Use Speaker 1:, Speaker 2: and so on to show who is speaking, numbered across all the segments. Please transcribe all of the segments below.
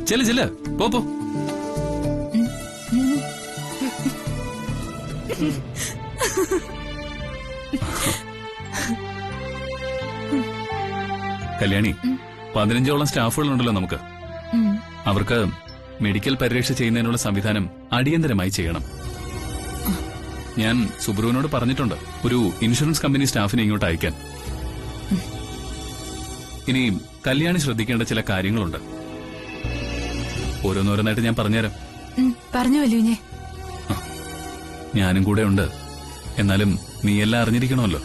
Speaker 1: ചെല്ല് ചെല്ല്, പോ. കല്യാണി, 15ഓളം സ്റ്റാഫുകളുണ്ടല്ലോ നമുക്ക്. അവർക്ക് മെഡിക്കൽ പരിരക്ഷ ചെയ്യുന്നതിനുള്ള സംവിധാനം അടിയന്തരമായി ചെയ്യണം. ഞാൻ സുബ്രുവിനോട് പറഞ്ഞിട്ടുണ്ട് ഒരു ഇൻഷുറൻസ് കമ്പനി സ്റ്റാഫിനെ ഇങ്ങോട്ട് അയക്കാൻ. ഇനി കല്യാണി ശ്രദ്ധിക്കേണ്ട ചില കാര്യങ്ങളുണ്ട്. ഓരോന്നോരോന്നായിട്ട് ഞാൻ പറഞ്ഞുതരാം.
Speaker 2: പറഞ്ഞു വല്ലുഞ്ഞേ.
Speaker 1: ഞാനും കൂടെ ഉണ്ട്. എന്നാലും നീ എല്ലാം അറിഞ്ഞിരിക്കണമല്ലോ.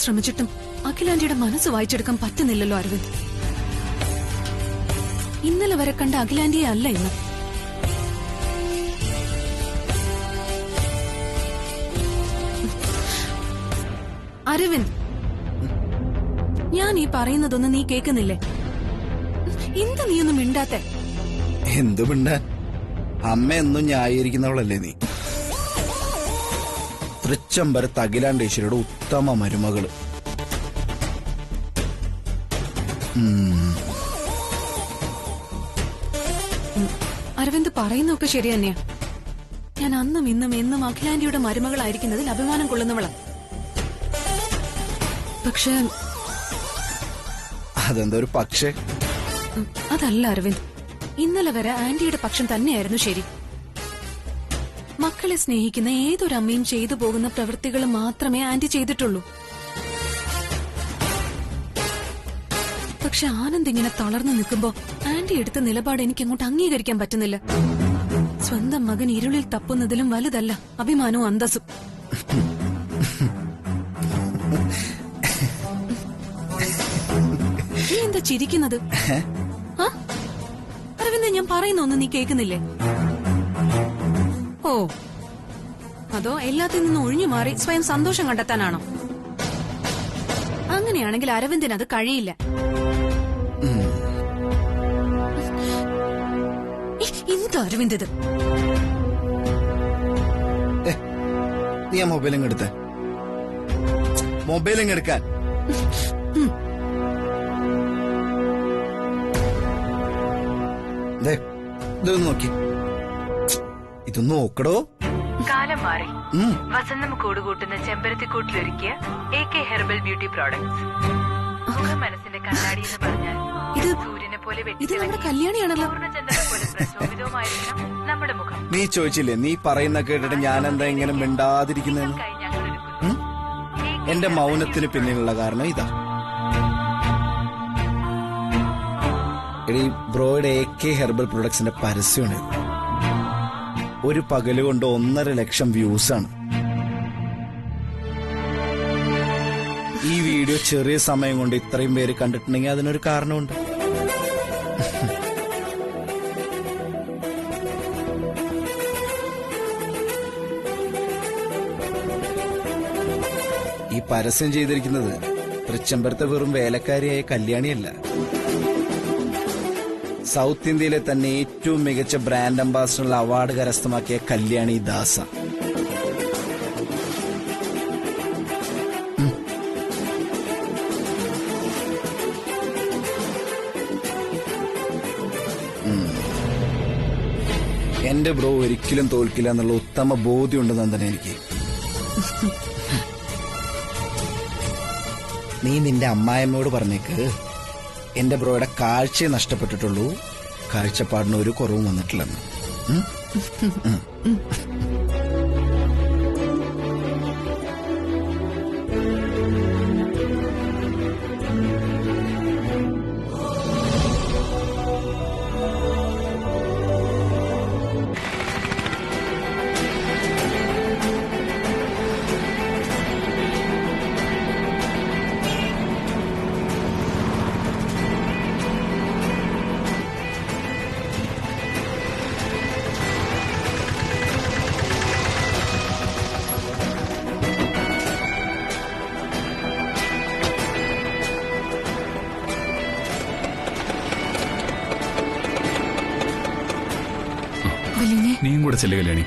Speaker 2: ശ്രമിച്ചിട്ടും അഖിലാന്റിയുടെ മനസ്സ് വായിച്ചെടുക്കാൻ പറ്റുന്നില്ലല്ലോ അരവിന്ദ്. ഇന്നലെ വരെ കണ്ട അഖിലാന്റിയെ അല്ല ഇന്ന്. അരവിന്ദ്, ഞാൻ ഈ പറയുന്നതൊന്നും നീ കേൾക്കുന്നില്ലേ? എന്ത് നീയൊന്നും മിണ്ടാത്തെ?
Speaker 3: എന്തു മിണ്ടാൻ? അമ്മ എന്നും ന്യായീകരിക്കുന്നവളല്ലേ നീ? തൃച്ചംബരത്ത് അഖിലാണ്ടേശ്വരിയുടെ ഉത്തമ മരുമകള്.
Speaker 2: അരവിന്ദ് പറയുന്നൊക്കെ ശരി തന്നെയാ. ഞാൻ അന്നും ഇന്നും എന്നും അഖിലാന്റിയുടെ മരുമകളായിരിക്കുന്നതിൽ അഭിമാനം കൊള്ളുന്നവളാ. പക്ഷെ
Speaker 3: അതെന്താ ഒരു പക്ഷേ?
Speaker 2: അതല്ല അരവിന്ദ്, ഇന്നലെ വരെ ആന്റിയുടെ പക്ഷം തന്നെയായിരുന്നു ശരി. മക്കളെ സ്നേഹിക്കുന്ന ഏതൊരമ്മയും ചെയ്തു പോകുന്ന പ്രവൃത്തികൾ മാത്രമേ ആന്റി ചെയ്തിട്ടുള്ളൂ. പക്ഷെ ആനന്ദ് ഇങ്ങനെ തളർന്നു നിൽക്കുമ്പോ ആന്റി എടുത്ത നിലപാട് എനിക്ക് അങ്ങോട്ട് അംഗീകരിക്കാൻ പറ്റുന്നില്ല. സ്വന്തം മകൻ ഇരുളിൽ തപ്പുന്നതിലും വലുതല്ല അഭിമാനവും അന്തസ്സും. നീ എന്താ ചിരിക്കുന്നത്? അരവിന്ദ്, ഞാൻ പറയുന്ന ഒന്നും നീ കേൾക്കുന്നില്ലേ? ഓ, അതോ എല്ലാത്തിൽ നിന്നും ഒഴിഞ്ഞു മാറി സ്വയം സന്തോഷം കണ്ടെത്താനാണോ? അങ്ങനെയാണെങ്കിൽ അരവിന്ദിന് അത് കഴിയില്ല. എന്താ അരവിന്ദ് ഇത്?
Speaker 3: നീ ആ മൊബൈലിങ് എടുത്തേ. മൊബൈലിങ് എടുക്കാൻ. ഇതൊന്ന് നോക്കി. ഇതൊന്ന് നോക്കടോ.
Speaker 4: കാലം മാറി. വസന്തം കൂടുകൂട്ടുന്ന ചെമ്പരത്തിക്കൂട്ടിലൊരുക്കിയ AK ഹെർബൽ ബ്യൂട്ടി പ്രോഡക്ട്സ്. മനസ്സിന്റെ കണ്ണാടി എന്ന് പറഞ്ഞാൽ
Speaker 2: ഇത്
Speaker 4: സൂര്യനെ പോലെ
Speaker 2: ഇത് നമ്മുടെ കല്യാണിയാണല്ലോ.
Speaker 4: പോലെ പ്രശോഭിതവുമായിരിക്കണം നമ്മുടെ മുഖം.
Speaker 3: നീ ചോദിച്ചില്ലേ നീ പറയുന്ന കേട്ടിട്ട് ഞാൻ എന്താ ഇങ്ങനെ മിണ്ടാതിരിക്കുന്നതെന്ന്? എന്റെ മൗനത്തിന് പിന്നിലുള്ള കാരണം ഇതാ. എടീ, ബ്രോയുടെ AK ഹെർബൽ പ്രൊഡക്ട്സിന്റെ പരസ്യമാണ്. ഒരു പകല് കൊണ്ട് 1.5 ലക്ഷം വ്യൂസാണ്. ഈ വീഡിയോ ചെറിയ സമയം കൊണ്ട് ഇത്രയും പേര് കണ്ടിട്ടുണ്ടെങ്കിൽ അതിനൊരു കാരണമുണ്ട്. ഈ പരസ്യം ചെയ്തിരിക്കുന്നത് തൃച്ചംബരത്തെ വെറും വേലക്കാരിയായ കല്യാണിയല്ല, സൗത്ത് ഇന്ത്യയിലെ തന്നെ ഏറ്റവും മികച്ച ബ്രാൻഡ് അംബാസിഡറുള്ള അവാർഡ് കരസ്ഥമാക്കിയ കല്യാണി ദാസ. എന്റെ ബ്രോ ഒരിക്കലും തോൽക്കില്ല എന്നുള്ള ഉത്തമ ബോധ്യമുണ്ടെന്ന് തന്നെ എനിക്ക്. നീ നിന്റെ അമ്മായിയമ്മയോട് പറഞ്ഞേക്ക് എന്റെ ബ്രോയുടെ കാഴ്ചയെ നഷ്ടപ്പെട്ടിട്ടുള്ളൂ, കാഴ്ചപ്പാടിന് ഒരു കുറവും വന്നിട്ടില്ലെന്ന്.
Speaker 1: കൂടെ ചെല്ലുക കല്യാണി.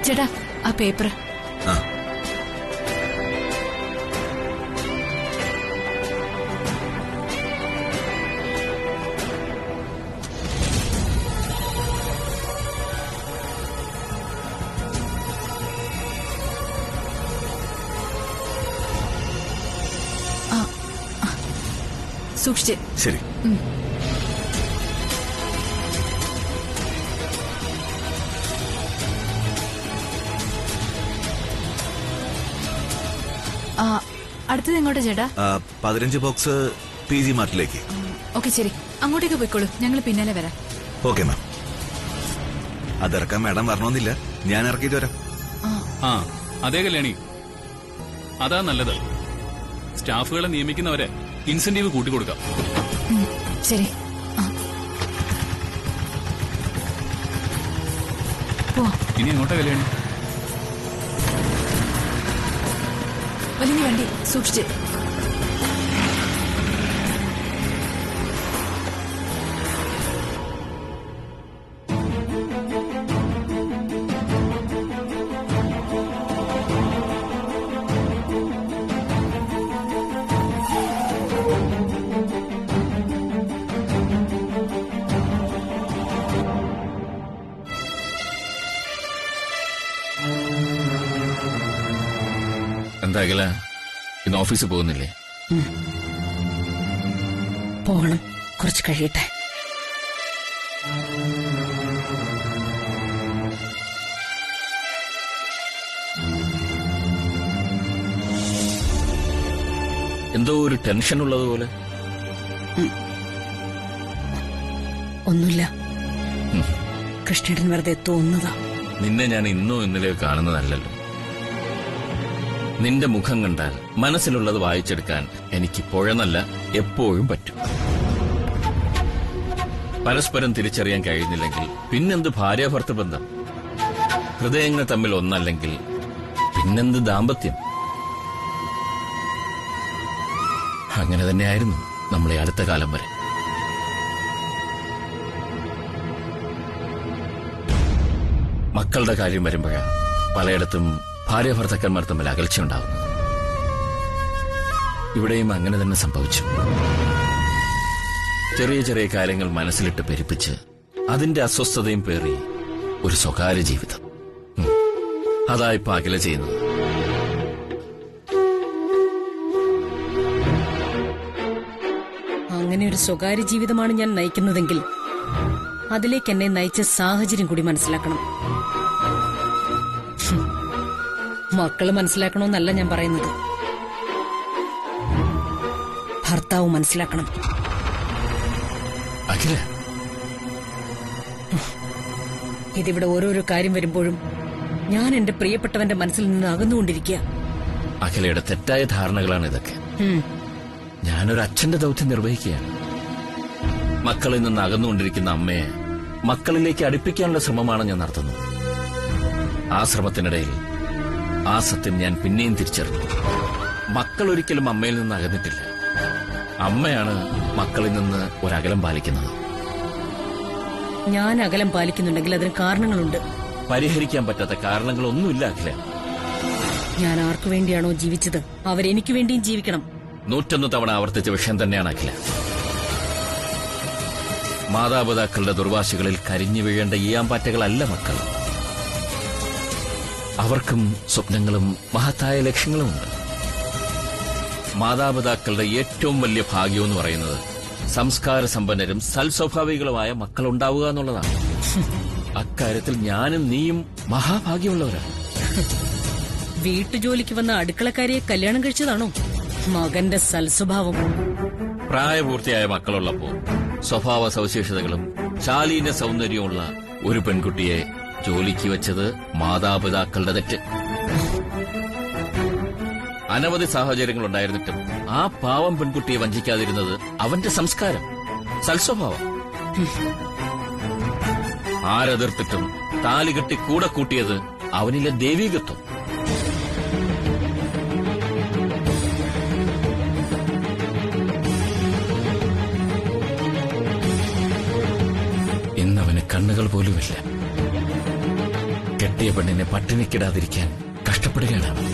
Speaker 2: ചേട്ടാ ആ പേപ്പർ. സൂക്ഷിച്ച്.
Speaker 5: ശരി.
Speaker 2: അടുത്തത് എങ്ങോട്ടാ ചേട്ടാ?
Speaker 5: 15 ബോക്സ് PG മാർട്ടിലേക്ക്.
Speaker 2: ഓക്കെ ശരി, അങ്ങോട്ടേക്ക് പോയിക്കോളൂ, ഞങ്ങൾ പിന്നാലെ വരാം.
Speaker 5: Okay ma'am. അതിറക്കാൻ മാഡം വരണമെന്നില്ല, ഞാൻ ഇറക്കിയിട്ട് വരാം.
Speaker 1: ആ അതേ കല്യാണി, അതാ നല്ലത്. സ്റ്റാഫുകളെ നിയമിക്കുന്നവരെ ഇൻസെന്റീവ് കൂട്ടിക്കൊടുക്കാം.
Speaker 2: ശരി.
Speaker 1: ഇനി എങ്ങോട്ടാ കല്യാണി?
Speaker 2: വലിയ വണ്ടി, സൂക്ഷിച്ച്.
Speaker 6: എന്താ ഇന്ന് ഓഫീസിൽ പോകുന്നില്ലേ?
Speaker 7: പോകണം, കുറച്ച് കഴിയട്ടെ.
Speaker 6: എന്തോ ഒരു ടെൻഷൻ ഉള്ളതുപോലെ.
Speaker 7: ഒന്നുമില്ല, കൃഷ്ണേട്ടൻ വെറുതെ തോന്നുന്നതാ.
Speaker 6: നിന്നെ ഞാൻ ഇന്നോ ഇന്നലെയോ കാണുന്നതല്ലല്ലോ. നിന്റെ മുഖം കണ്ടാൽ മനസ്സിലുള്ളത് വായിച്ചെടുക്കാൻ എനിക്ക് പുഴന്നല്ല എപ്പോഴും പറ്റും. പരസ്പരം തിരിച്ചറിയാൻ കഴിയുന്നില്ലെങ്കിൽ പിന്നെന്ത് ഭാര്യാഭർത്തൃ ബന്ധം? ഹൃദയങ്ങൾ തമ്മിൽ ഒന്നല്ലെങ്കിൽ പിന്നെന്ത് ദാമ്പത്യം? അങ്ങനെ തന്നെയായിരുന്നു നമ്മളെ അടുത്ത കാലം വരെ. മക്കളുടെ കാര്യം വരുമ്പോഴാണ് പലയിടത്തും ഭാര്യാഭർത്താക്കന്മാർ തമ്മിൽ അകൽച്ചയുണ്ടാകുന്നത്. ഇവിടെയും അങ്ങനെ തന്നെ സംഭവിച്ചു. ചെറിയ ചെറിയ കാര്യങ്ങൾ മനസ്സിലിട്ട് പെരുപ്പിച്ച് അതിന്റെ അസ്വസ്ഥതയും പേറി ഒരു സ്വകാര്യ ജീവിതം. അതായിപ്പോ അകലെ ചെയ്യുന്നത്.
Speaker 7: അങ്ങനെ ഒരു സ്വകാര്യ ജീവിതമാണ് ഞാൻ നയിക്കുന്നതെങ്കിൽ അതിലേക്ക് എന്നെ നയിച്ച സാഹചര്യം കൂടി മനസ്സിലാക്കണം. മക്കള് മനസ്സിലാക്കണമെന്നല്ല ഞാൻ പറയുന്നത്, ഭർത്താവ് മനസ്സിലാക്കണം.
Speaker 6: അഖില,
Speaker 7: ഇതിവിടെ ഓരോരോ കാര്യം വരുമ്പോഴും ഞാൻ എന്റെ പ്രിയപ്പെട്ടവന്റെ മനസ്സിൽ നിന്ന് അകന്നുകൊണ്ടിരിക്കുക.
Speaker 6: അഖിലയുടെ തെറ്റായ ധാരണകളാണ് ഇതൊക്കെ. ഞാനൊരു അച്ഛന്റെ ദൗത്യം നിർവഹിക്കുകയാണ്. മക്കളിൽ നിന്ന് അകന്നുകൊണ്ടിരിക്കുന്ന അമ്മയെ മക്കളിലേക്ക് അടുപ്പിക്കാനുള്ള ശ്രമമാണ് ഞാൻ നടത്തുന്നത്. ആ ശ്രമത്തിനിടയിൽ ആ സത്യം ഞാൻ പിന്നെയും തിരിച്ചറിഞ്ഞു. മക്കൾ ഒരിക്കലും അമ്മയിൽ നിന്ന് അകന്നിട്ടില്ല. അമ്മയാണ് മക്കളിൽ നിന്ന് ഒരകലം പാലിക്കുന്നത്.
Speaker 7: ഞാൻ അകലം പാലിക്കുന്നുണ്ടെങ്കിൽ അതിന് കാരണങ്ങളുണ്ട്.
Speaker 6: പരിഹരിക്കാൻ പറ്റാത്ത കാരണങ്ങളൊന്നുമില്ല അഖില.
Speaker 7: ഞാൻ ആർക്കു വേണ്ടിയാണോ ജീവിച്ചത് അവരെനിക്ക് വേണ്ടിയും ജീവിക്കണം.
Speaker 6: 101 തവണ ആവർത്തിച്ച വിഷയം തന്നെയാണ് അഖില. മാതാപിതാക്കളുടെ ദുർവാശികളിൽ കരിഞ്ഞു വീഴേണ്ട ഈയാമ്പാറ്റകളല്ല മക്കൾ. അവർക്കും സ്വപ്നങ്ങളും മഹത്തായ ലക്ഷ്യങ്ങളുമുണ്ട്. മാതാപിതാക്കളുടെ ഏറ്റവും വലിയ ഭാഗ്യമെന്ന് പറയുന്നത് സംസ്കാര സമ്പന്നരും സൽസ്വഭാവികളുമായ മക്കളുണ്ടാവുക എന്നുള്ളതാണ്. അക്കാര്യത്തിൽ ഞാനും നീയും മഹാഭാഗ്യമുള്ളവരാണ്.
Speaker 7: വീട്ടുജോലിക്ക് വന്ന അടുക്കളക്കാരിയെ കല്യാണം കഴിച്ചതാണോ മകന്റെ സൽസ്വഭാവം?
Speaker 6: പ്രായപൂർത്തിയായ മക്കളുള്ളപ്പോൾ സ്വഭാവ സവിശേഷതകളും ശാലീന സൗന്ദര്യമുള്ള ഒരു പെൺകുട്ടിയെ ജോലിക്ക് വെച്ചത് മാതാപിതാക്കളുടെ തെറ്റ്. അനവധി സാഹചര്യങ്ങളുണ്ടായിരുന്നിട്ടും ആ പാവം പെൺകുട്ടിയെ വഞ്ചിക്കാതിരുന്നത് അവന്റെ സംസ്കാരം, സൽസ്വഭാവം. ആരെതിർത്തിട്ടും താലികെട്ടി കൂടെ കൂട്ടിയത് അവനിലെ ദൈവീകത്വം. കണ്ണുകൾ പോലുമില്ല. കെട്ടിയ പെണ്ണിനെ പട്ടിണിക്കിടാതിരിക്കാൻ കഷ്ടപ്പെടുകയാണ് അവൻ.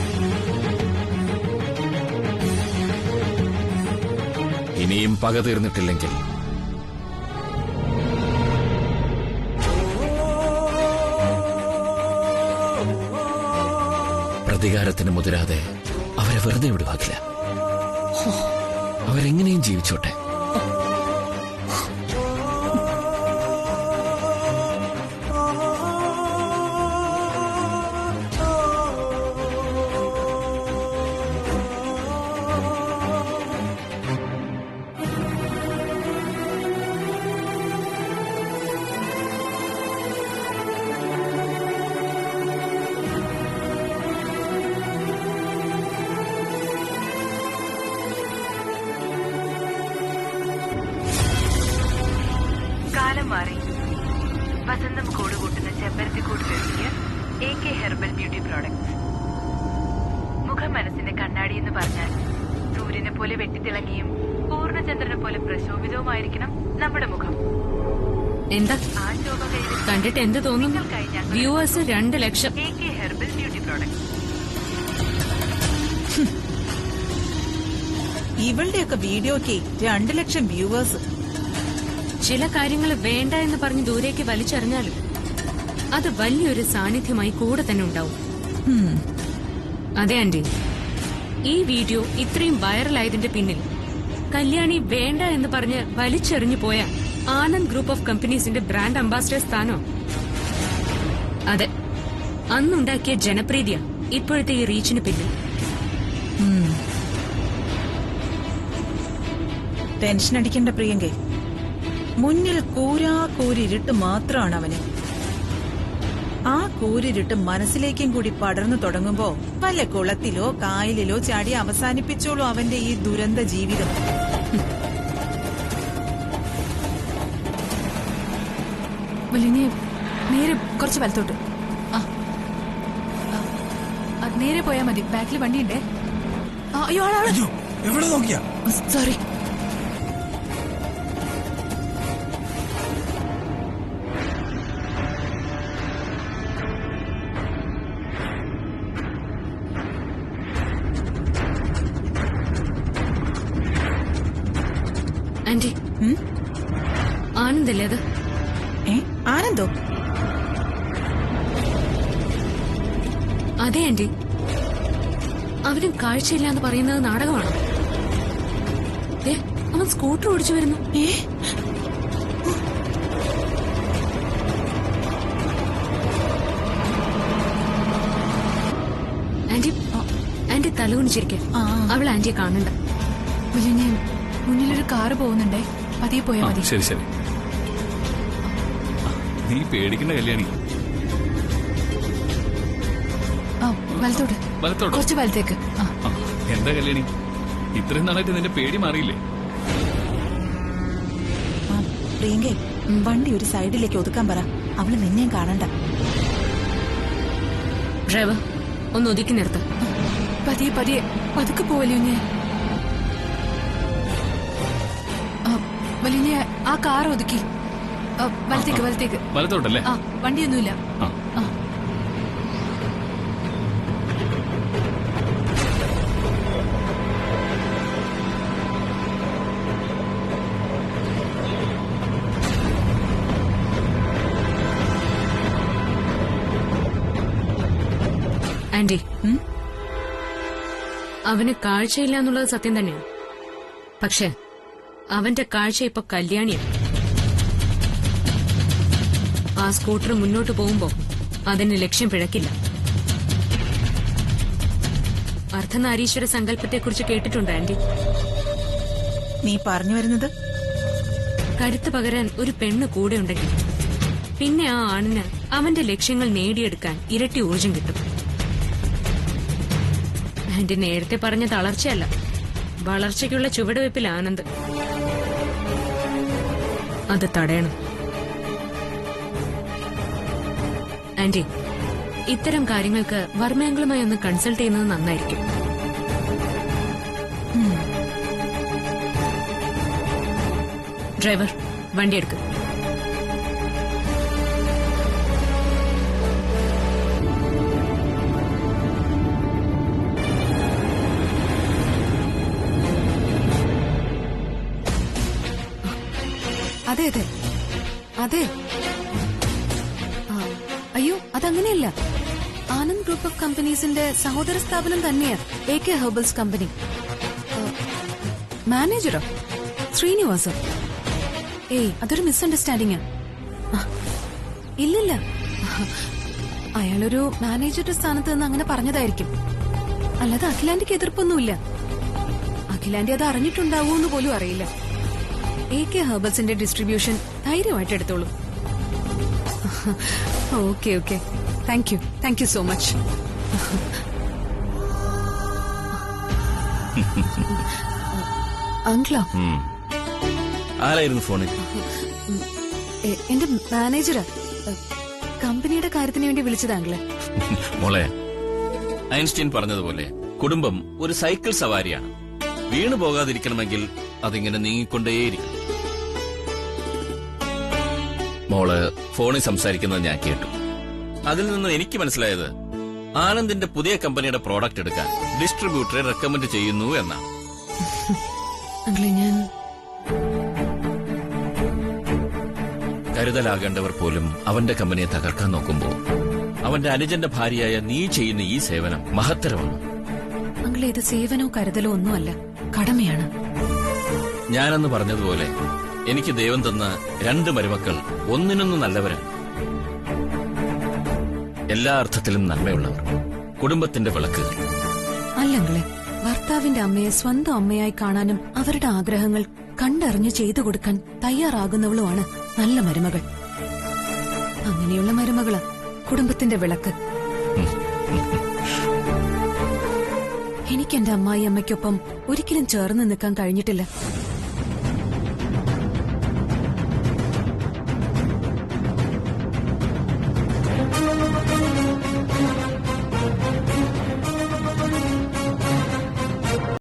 Speaker 6: ഇനിയും പക തീർന്നിട്ടില്ലെങ്കിൽ പ്രതികാരത്തിന് മുതിരാതെ അവരെ വെറുതെ വിടുവാക്കില്ല. അവരെങ്ങനെയും ജീവിച്ചോട്ടെ.
Speaker 4: കാലം മാറി. വസന്തം കൂടുകൂട്ടുന്ന ചെമ്പരത്തിക്കൂട്ടിലൊരുക്കിയ AK ഹെർബൽ ബ്യൂട്ടി പ്രോഡക്ട്സ്. മുഖം മനസ്സിന്റെ കണ്ണാടി എന്ന് പറഞ്ഞാൽ സൂര്യനെ പോലെ വെട്ടിത്തിളങ്ങിയും പൂർണ്ണചന്ദ്രനെ പോലെ പ്രശോഭിതവുമായിരിക്കണം നമ്മുടെ മുഖം.
Speaker 2: എന്താ
Speaker 4: ആ ശോഭ കൈവരിക്കാൻ
Speaker 2: കണ്ടിട്ട് എന്ത് തോന്നുന്നു?
Speaker 4: നിങ്ങൾ കഴിഞ്ഞ
Speaker 2: viewers 2 lakh.
Speaker 4: AK herbal beauty products.
Speaker 8: ഇവളുടെയൊക്കെ വീഡിയോക്ക് 2 ലക്ഷം വ്യൂവേഴ്സ്.
Speaker 2: ചില കാര്യങ്ങൾ വേണ്ട എന്ന് പറഞ്ഞ് ദൂരേക്ക് വലിച്ചെറിഞ്ഞാലും അത് വലിയൊരു സാന്നിധ്യമായി കൂടെ തന്നെ ഉണ്ടാവും. അതെ ആന്റി, ഈ വീഡിയോ ഇത്രയും വൈറലായതിന്റെ പിന്നിൽ കല്യാണി വേണ്ട എന്ന് പറഞ്ഞ് വലിച്ചെറിഞ്ഞു പോയ ആനന്ദ് ഗ്രൂപ്പ് ഓഫ് കമ്പനീസിന്റെ ബ്രാൻഡ് അംബാസിഡർ സ്ഥാനോ? അതെ, അന്നുണ്ടാക്കിയ ജനപ്രീതിയ ഇപ്പോഴത്തെ ഈ റീച്ചിന് പിന്നിൽ.
Speaker 8: ടെൻഷൻ അടിക്കേണ്ട പ്രിയങ്കെ, മുന്നിൽ കൂരിരുട്ട് മാത്രമാണ് അവന്. ആ കൂരിരുട്ട് മനസ്സിലേക്കും കൂടി പടർന്നു തുടങ്ങുമ്പോ വല്ല കുളത്തിലോ കായലിലോ ചാടി അവസാനിപ്പിച്ചോളൂ അവന്റെ ഈ ദുരന്ത ജീവിതം.
Speaker 9: നേരെ കുറച്ച് വലത്തോട്ട്. നേരെ പോയാ മതി. ബാക്കിൽ വണ്ടിയുണ്ടേ. അയ്യോ,
Speaker 3: എവിടെ നോക്കിയാ?
Speaker 9: സോറി.
Speaker 2: ആന്റി, ആനന്ദല്ലേ അത്?
Speaker 8: ആനന്ദോ?
Speaker 2: അതെ ആന്റി, അവന് കാഴ്ചയില്ല എന്ന് പറയുന്നത് നാടകമാണ്. അവൻ സ്കൂട്ടർ ഓടിച്ചു വരുന്നു. ആന്റി തലകുണിച്ചിരിക്കെ, അവൾ ആന്റിയെ കാണണ്ട.
Speaker 9: മുന്നിലൊരു കാറ് പോകുന്നുണ്ടേ, പതിയെ പോയാ മതി.
Speaker 1: ശരി ശരി, നീ പേടിക്കണ്ട കല്യാണി.
Speaker 9: വലത്തോട്ട്.
Speaker 1: വലത്തോട്ട്?
Speaker 9: കുറച്ച് വലത്തേക്ക്.
Speaker 1: എന്താ കല്യാണി, ഇത്രയും നാളായിട്ട് നിന്റെ പേടി മാറിയില്ലേ?
Speaker 8: പ്രിയങ്കെ, വണ്ടി ഒരു സൈഡിലേക്ക് ഒതുക്കാൻ പറ. അവള് നിന്നെയും കാണണ്ട.
Speaker 2: ഡ്രൈവർ, ഒന്ന് ഒതുക്കി നിർത്ത.
Speaker 9: പതിയെ പതിയെ, പതുക്കെ പോവല്ലേ. വലിയ ആ കാർ ഒതുക്കി. വലത്തേക്ക് വലത്തേക്ക്.
Speaker 1: വലത്തോട്ടല്ലേ?
Speaker 9: വണ്ടിയൊന്നുമില്ല.
Speaker 2: ആന്റി, അവന് കാഴ്ചയില്ല എന്നുള്ളത് സത്യം തന്നെയാണ്. പക്ഷെ അവന്റെ കാഴ്ച ഇപ്പൊ കല്യാണിയാണ്. ആ സ്കൂട്ടർ മുന്നോട്ട് പോകുമ്പോ അതിന് ലക്ഷ്യം പിഴക്കില്ല. അർദ്ധനാരീശ്വര സങ്കല്പത്തെക്കുറിച്ച് കേട്ടിട്ടുണ്ട് ആന്റി?
Speaker 8: നീ പറഞ്ഞു വരുന്നത്?
Speaker 2: കരുത്ത് പകരാൻ ഒരു പെണ്ണ് കൂടെ ഉണ്ടെങ്കിൽ പിന്നെ ആ ആണിന് അവന്റെ ലക്ഷ്യങ്ങൾ നേടിയെടുക്കാൻ ഇരട്ടി ഊർജം കിട്ടും. ആന്റി നേരത്തെ പറഞ്ഞ തളർച്ചയല്ല, വളർച്ചയ്ക്കുള്ള ചുവടുവയ്പിൽ ആനന്ദ്. അത് തടയണം. ആന്റി, ഇത്തരം കാര്യങ്ങൾക്ക് വർമ്മയങ്ങളുമായി ഒന്ന് കൺസൾട്ട് ചെയ്യുന്നത് നന്നായിരിക്കും. ഡ്രൈവർ, വണ്ടി എടുക്കും.
Speaker 9: അതെ അതെ അതെ. അയ്യോ, അതങ്ങനെയല്ല. ആനന്ദ് ഗ്രൂപ്പ് ഓഫ് കമ്പനീസിന്റെ സഹോദര സ്ഥാപനം തന്നെയാ AK ഹെർബൽസ് കമ്പനി. മാനേജറോ? ശ്രീനിവാസോ? ഏയ്, അതൊരു മിസ്അണ്ടർസ്റ്റാൻഡിംഗാ. ഇല്ലില്ല, അയാളൊരു മാനേജറുടെ സ്ഥാനത്ത് നിന്ന് അങ്ങനെ പറഞ്ഞതായിരിക്കും. അല്ലാതെ അഖിലാന്റിക്ക് എതിർപ്പൊന്നുമില്ല. അഖിലാന്റി അത് അറിഞ്ഞിട്ടുണ്ടാവൂന്ന് പോലും അറിയില്ല. AK ഹെർബൽസിന്റെ ഡിസ്ട്രിബ്യൂഷൻ ധൈര്യമായിട്ട് എടുത്തോളൂ. Okay okay, thank you so much. അങ്കിളോ?
Speaker 6: ആരായിരുന്നു ഫോണിൽ?
Speaker 9: എന്റെ മാനേജറാ. കമ്പനിയുടെ കാര്യത്തിന് വേണ്ടി വിളിച്ചതാ അങ്കിളെ.
Speaker 6: മോളെ, ഐൻസ്റ്റീൻ പറഞ്ഞതുപോലെ കുടുംബം ഒരു സൈക്കിൾ സവാരിയാണ്. വീണു പോകാതിരിക്കണമെങ്കിൽ അതിങ്ങനെ നീങ്ങിക്കൊണ്ടേയിരിക്കണം. മോള് ഫോണിൽ സംസാരിക്കുന്നത് ഞാൻ കേട്ടു. അതിൽ നിന്ന് എനിക്ക് മനസ്സിലായത് ആനന്ദിന്റെ പുതിയ കമ്പനിയുടെ പ്രോഡക്റ്റ് എടുക്കാൻ ഡിസ്ട്രിബ്യൂട്ടറെ റെക്കമെൻഡ് ചെയ്യുന്നു എന്നാണ്.
Speaker 9: അങ്കിളെ, ഞാൻ
Speaker 6: കരുതലാകേണ്ടവർ പോലും അവന്റെ കമ്പനിയെ തകർക്കാൻ നോക്കുമ്പോൾ അവന്റെ അനുജന്റെ ഭാര്യയായ നീ ചെയ്യുന്ന ഈ സേവനം മഹത്തരമാണ്.
Speaker 9: അങ്കിളെ, ഇത് സേവനോ കരുതലോ ഒന്നുമല്ല, കടമയാണ്.
Speaker 6: ഞാനെന്ന് പറഞ്ഞതുപോലെ എനിക്ക് ദൈവം തന്ന 2 മരുമക്കൾ ഒന്നിനൊന്ന് നല്ലവരാണ്. എല്ലാ അർത്ഥത്തിലും നന്മയുള്ളവർ, കുടുംബത്തിന്റെ വിളക്കുകൾ.
Speaker 9: അല്ലങ്ങളെ, ഭർത്താവിന്റെ അമ്മയെ സ്വന്തം അമ്മയായി കാണാനും അവരുടെ ആഗ്രഹങ്ങൾ കണ്ടറിഞ്ഞു ചെയ്തു കൊടുക്കാൻ തയ്യാറാകുന്നവളുമാണ് നല്ല മരുമകൾ. അങ്ങനെയുള്ള മരുമകളാ കുടുംബത്തിന്റെ വിളക്ക്. എനിക്ക് എന്റെ അമ്മായി അമ്മയ്ക്കൊപ്പം ഒരിക്കലും ചേർന്ന് നിൽക്കാൻ കഴിഞ്ഞിട്ടില്ല.